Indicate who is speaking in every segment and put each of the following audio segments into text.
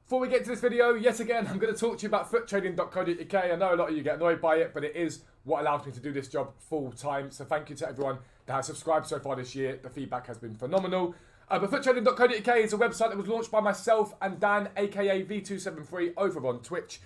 Speaker 1: Before we get to this video, yet again, I'm going to talk to you about FUTTRADING.co.uk. I know a lot of you get annoyed by it, but it is what allows me to do this job full time. So thank you to everyone that has subscribed so far this year. The feedback has been phenomenal. But FUTTRADING.co.uk is a website that was launched by myself and Dan, aka V273, over on Twitch,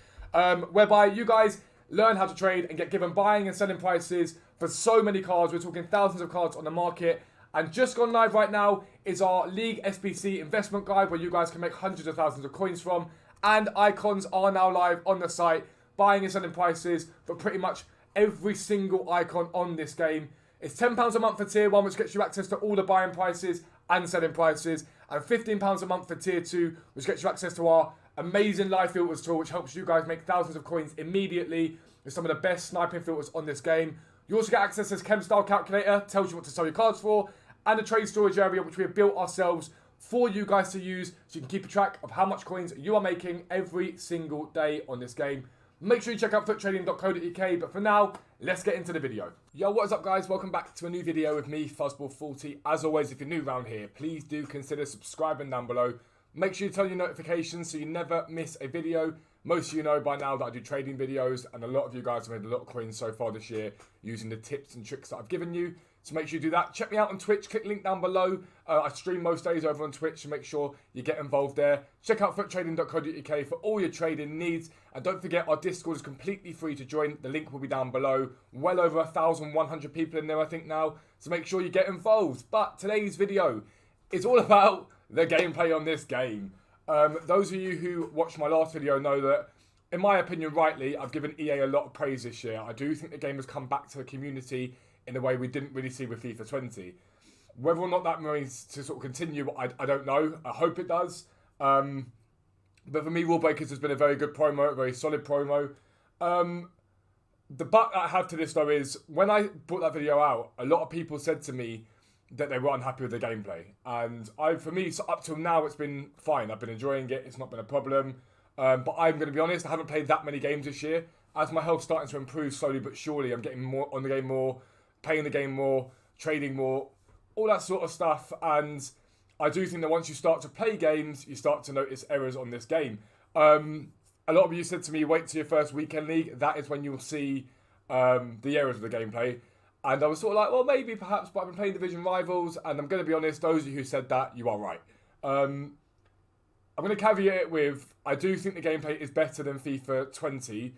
Speaker 1: whereby you guys learn how to trade and get given buying and selling prices for so many cards. We're talking thousands of cards on the market. And just gone live right now is our League SBC investment guide where you guys can make hundreds of thousands of coins from. And icons are now live on the site, buying and selling prices for pretty much every single icon on this game. It's £10 a month for tier 1, which gets you access to all the buying prices and selling prices. And £15 a month for tier 2, which gets you access to our amazing live filters tool, which helps you guys make thousands of coins immediately with some of the best sniping filters on this game. You also get access to this CHEM style calculator, tells you what to sell your cards for, and a trade storage area which we have built ourselves for you guys to use so you can keep a track of how much coins you are making every single day on this game. Make sure you check out FUTTRADING.co.uk, but for now, let's get into the video. Yo, what is up guys? Welcome back to a new video with me, Fuzzball40. As always, if you're new around here, please do consider subscribing down below. Make sure you turn your notifications so you never miss a video. Most of you know by now that I do trading videos, and a lot of you guys have made a lot of coins so far this year using the tips and tricks that I've given you. So make sure you do that. Check me out on Twitch. Click link down below. I stream most days over on Twitch, so make sure you get involved there. Check out FUTTRADING.co.uk for all your trading needs. And don't forget, our Discord is completely free to join. The link will be down below. Well over 1,100 people in there, I think, now. So make sure you get involved. But today's video is all about the gameplay on this game. Those of you who watched my last video know that, in my opinion, rightly, I've given EA a lot of praise this year. I do think the game has come back to the community in a way we didn't really see with FIFA 20. Whether or not that means to sort of continue, I don't know. I hope it does. But for me, RULEBREAKERS has been a very good promo, a very solid promo. The but I have to this though is, when I put that video out, a lot of people said to me that they were unhappy with the gameplay. And for me, so up till now, it's been fine. I've been enjoying it. It's not been a problem. But I'm going to be honest, I haven't played that many games this year. As my health's starting to improve slowly but surely, I'm getting more on the game more, playing the game more, trading more, all that sort of stuff. And I do think that once you start to play games, you start to notice errors on this game. A lot of you said to me, wait till your first weekend league. That is when you'll see the errors of the gameplay. And I was sort of like, well, maybe, perhaps, but I've been playing Division Rivals. And I'm going to be honest, those of you who said that, you are right. I'm going to caveat it with, I do think the gameplay is better than FIFA 20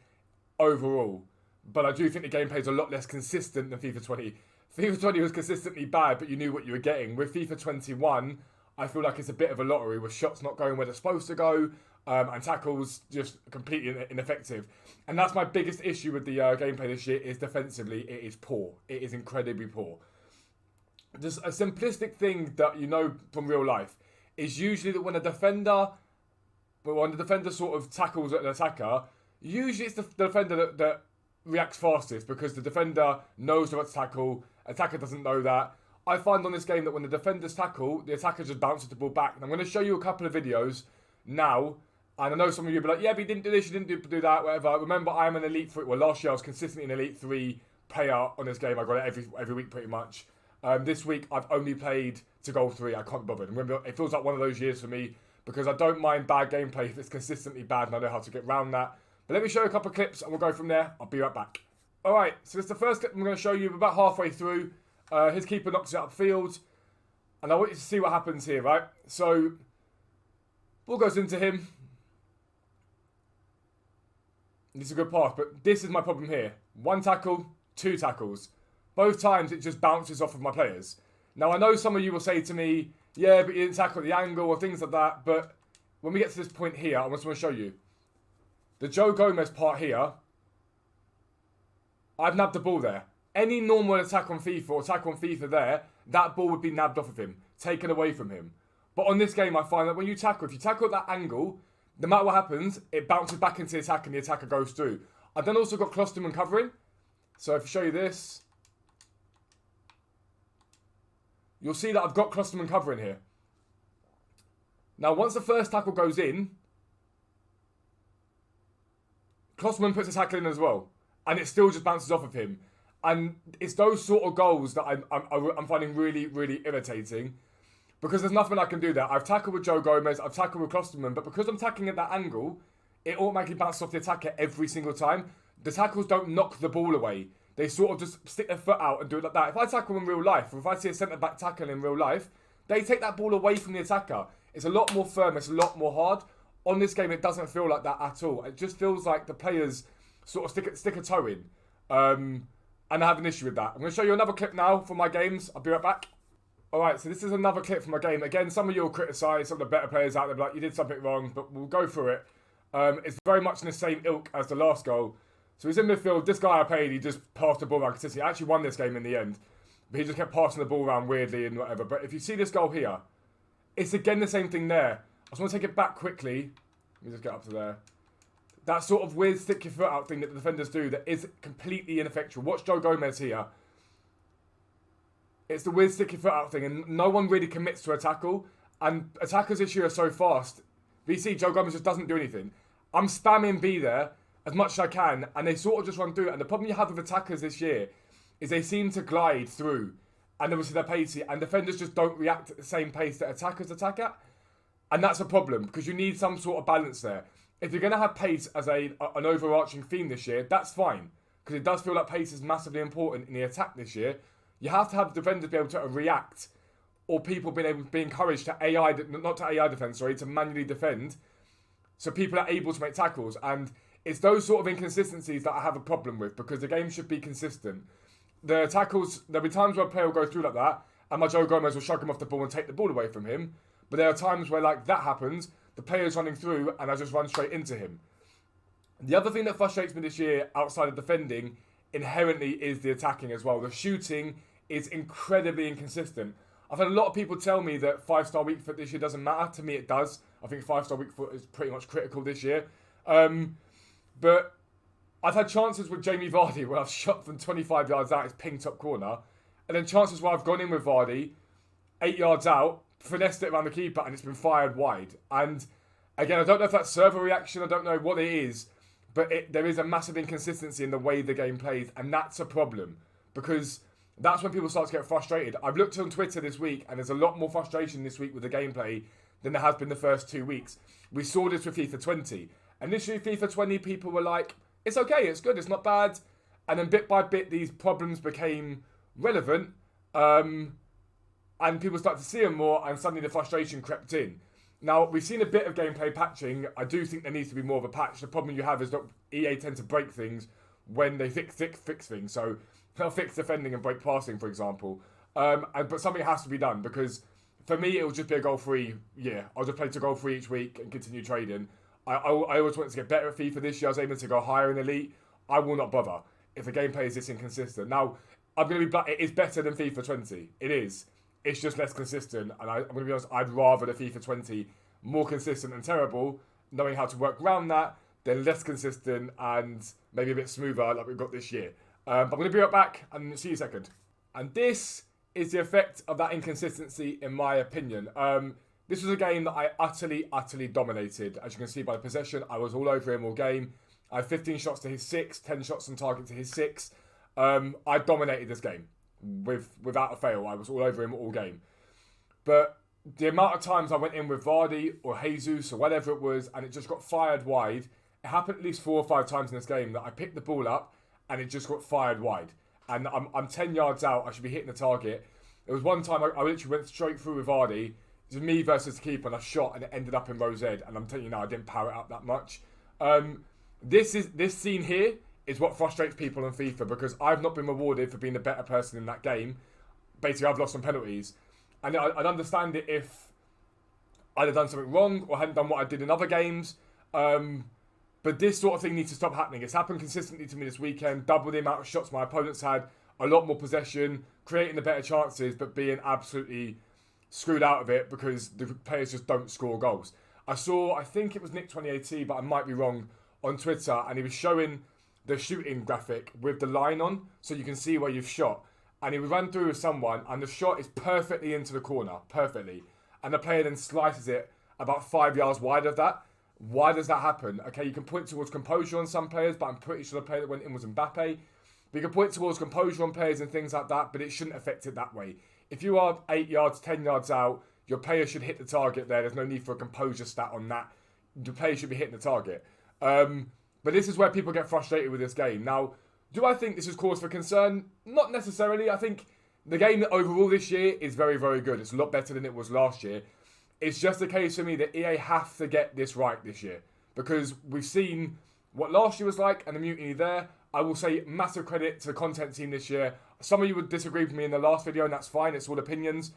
Speaker 1: overall. But I do think the gameplay is a lot less consistent than FIFA 20. FIFA 20 was consistently bad, but you knew what you were getting. With FIFA 21, I feel like it's a bit of a lottery, with shots not going where they're supposed to go, and tackles just completely ineffective. And that's my biggest issue with the gameplay this year, is defensively, it is poor. It is incredibly poor. Just a simplistic thing that you know from real life is usually that when the defender sort of tackles an attacker, usually it's the defender that reacts fastest, because the defender knows the right to tackle, attacker doesn't know that. I find on this game that when the defenders tackle, the attacker just bounces the ball back. And I'm going to show you a couple of videos now, and I know some of you will be like, yeah, but you didn't do this, you didn't do that, whatever. Remember, I'm an Elite 3, well, last year I was consistently an Elite 3 player on this game. I got it every week pretty much. This week, I've only played to Gold 3, I can't be bothered. Remember, it feels like one of those years for me, because I don't mind bad gameplay if it's consistently bad and I know how to get around that. But let me show you a couple of clips and we'll go from there. I'll be right back. Alright, so this is the first clip I'm going to show you. We're about halfway through. His keeper knocks it upfield. And I want you to see what happens here, right? So, ball goes into him. This is a good pass, but this is my problem here. One tackle, two tackles. Both times it just bounces off of my players. Now, I know some of you will say to me, yeah, but you didn't tackle at the angle or things like that. But when we get to this point here, I just want to show you. The Joe Gomez part here, I've nabbed the ball there. Any normal attack on FIFA or attack on FIFA there, that ball would be nabbed off of him, taken away from him. But on this game, I find that when you tackle, if you tackle at that angle, no matter what happens, it bounces back into the attack and the attacker goes through. I've then also got Klosterman covering. So if I show you this, you'll see that I've got Klosterman covering here. Now, once the first tackle goes in, Klosterman puts a tackle in as well. And it still just bounces off of him. And it's those sort of goals that I'm finding really, really irritating. Because there's nothing I can do there. I've tackled with Joe Gomez, I've tackled with Klosterman, but because I'm tackling at that angle, it automatically bounces off the attacker every single time. The tackles don't knock the ball away. They sort of just stick their foot out and do it like that. If I tackle in real life, or if I see a centre-back tackle in real life, they take that ball away from the attacker. It's a lot more firm, it's a lot more hard. On this game, it doesn't feel like that at all. It just feels like the players sort of stick a toe in. And I have an issue with that. I'm going to show you another clip now from my games. I'll be right back. Alright, so this is another clip from my game. Again, some of you will criticise some of the better players out there, like, you did something wrong, but we'll go through it. It's very much in the same ilk as the last goal. So he's in midfield. This guy I played, he just passed the ball around consistently. He actually won this game in the end. But he just kept passing the ball around weirdly and whatever. But if you see this goal here, it's again the same thing there. I just want to take it back quickly. Let me just get up to there. That sort of weird stick your foot out thing that the defenders do that is completely ineffectual. Watch Joe Gomez here. It's the weird stick your foot out thing, and no one really commits to a tackle. And attackers this year are so fast. VC, Joe Gomez just doesn't do anything. I'm spamming B there as much as I can, and they sort of just run through it. And the problem you have with attackers this year is they seem to glide through, and obviously they're pacey, and defenders just don't react at the same pace that attackers attack at. And that's a problem, because you need some sort of balance there. If you're going to have pace as an overarching theme this year, that's fine, because it does feel like pace is massively important in the attack this year. You have to have defenders be able to react, or people being able to be encouraged to to manually defend, so people are able to make tackles. And it's those sort of inconsistencies that I have a problem with, because the game should be consistent. The tackles, there'll be times where a player will go through like that, and my Joe Gomez will shrug him off the ball and take the ball away from him. But there are times where like that happens, the player's running through, and I just run straight into him. The other thing that frustrates me this year, outside of defending, inherently is the attacking as well. The shooting is incredibly inconsistent. I've had a lot of people tell me that 5-star weak foot this year doesn't matter. To me, it does. I think 5-star weak foot is pretty much critical this year. But I've had chances with Jamie Vardy where I've shot from 25 yards out his ping top corner, and then chances where I've gone in with Vardy 8 yards out, finessed it around the keeper, and it's been fired wide. And again, I don't know if that's server reaction. I don't know what it is, but there is a massive inconsistency in the way the game plays, and that's a problem, because that's when people start to get frustrated. I've looked on Twitter this week, and there's a lot more frustration this week with the gameplay than there has been the first 2 weeks. We saw this with FIFA 20. Initially, FIFA 20, people were like, it's okay, it's good, it's not bad. And then bit by bit, these problems became relevant, and people started to see them more, and suddenly the frustration crept in. Now, we've seen a bit of gameplay patching. I do think there needs to be more of a patch. The problem you have is that EA tend to break things when they fix things. So they'll fix defending and break passing, for example. But something has to be done, because for me, it will just be a goal-free year. I'll just play to goal-free each week and continue trading. I always wanted to get better at FIFA this year. I was aiming to go higher in Elite. I will not bother if the gameplay is this inconsistent. Now, I'm going to be blunt. It is better than FIFA 20. It is. It's just less consistent. And I'm going to be honest, I'd rather the FIFA 20 more consistent and terrible, knowing how to work around that, than less consistent and maybe a bit smoother like we've got this year. But I'm going to be right back and see you in a second. And this is the effect of that inconsistency, in my opinion. This was a game that I utterly dominated. As you can see by the possession, I was all over him all game. I had 15 shots to his 6, 10 shots on target to his 6. I dominated this game without a fail. I was all over him all game. But the amount of times I went in with Vardy or Jesus or whatever it was, and it just got fired wide, it happened at least 4 or 5 times in this game that I picked the ball up and it just got fired wide. And I'm 10 yards out, I should be hitting the target. There was one time I literally went straight through with Vardy. It was me versus the keeper, and I shot, and it ended up in row Z. And I'm telling you now, I didn't power it up that much. This scene here is what frustrates people on FIFA, because I've not been rewarded for being the better person in that game. Basically, I've lost some penalties. And I'd understand it if I'd have done something wrong or hadn't done what I did in other games. But this sort of thing needs to stop happening. It's happened consistently to me this weekend. Double the amount of shots my opponents had. A lot more possession. Creating the better chances, but being absolutely screwed out of it because the players just don't score goals. I think it was Nick 2018, but I might be wrong, on Twitter, and he was showing the shooting graphic with the line on, so you can see where you've shot. And he would run through with someone, and the shot is perfectly into the corner, perfectly. And the player then slices it about 5 yards wide of that. Why does that happen? Okay, you can point towards composure on some players, but I'm pretty sure the player that went in was Mbappe. We can point towards composure on players and things like that, but it shouldn't affect it that way. If you are 8 yards, 10 yards out, Your player should hit the target there. There's no need for a composure stat on that. The player should be hitting the target. But this is where people get frustrated with this game. Now, do I think this is cause for concern? Not necessarily. I think the game overall this year is very, very good. It's a lot better than it was last year. It's just a case for me that EA have to get this right this year. Because we've seen what last year was like and the mutiny there. I will say massive credit to the content team this year. Some of you would disagree with me in the last video, and that's fine. It's all opinions.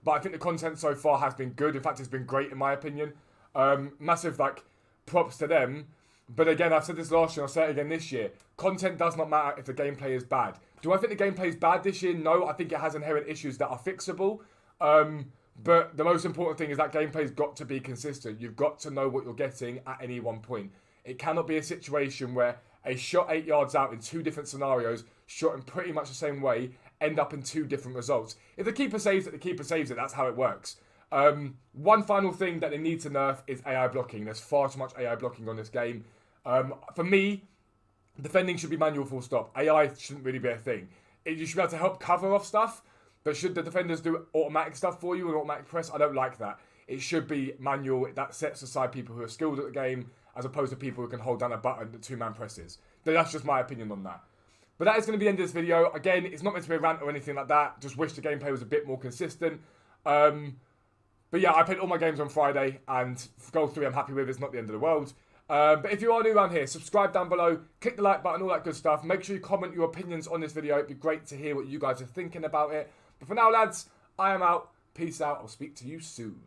Speaker 1: But I think the content so far has been good. In fact, it's been great in my opinion. Massive props to them. But again, I've said this last year, I'll say it again this year. Content does not matter if the gameplay is bad. Do I think the gameplay is bad this year? No, I think it has inherent issues that are fixable. But the most important thing is that gameplay's got to be consistent. You've got to know what you're getting at any one point. It cannot be a situation where a shot 8 yards out in 2 different scenarios, shot in pretty much the same way, end up in 2 different results. If the keeper saves it, the keeper saves it. That's how it works. One final thing that they need to nerf is AI blocking. There's far too much AI blocking on this game. For me, defending should be manual full stop. AI shouldn't really be a thing. You should be able to help cover off stuff, but should the defenders do automatic stuff for you and automatic press? I don't like that. It should be manual. That sets aside people who are skilled at the game as opposed to people who can hold down a button that 2-man presses. That's just my opinion on that. But that is going to be the end of this video. Again, it's not meant to be a rant or anything like that. Just wish the gameplay was a bit more consistent. But yeah, I played all my games on Friday, and Goal 3 I'm happy with. It's not the end of the world. But if you are new around here, subscribe down below, click the like button, all that good stuff. Make sure you comment your opinions on this video. It'd be great to hear what you guys are thinking about it. But for now, lads, I am out. Peace out. I'll speak to you soon.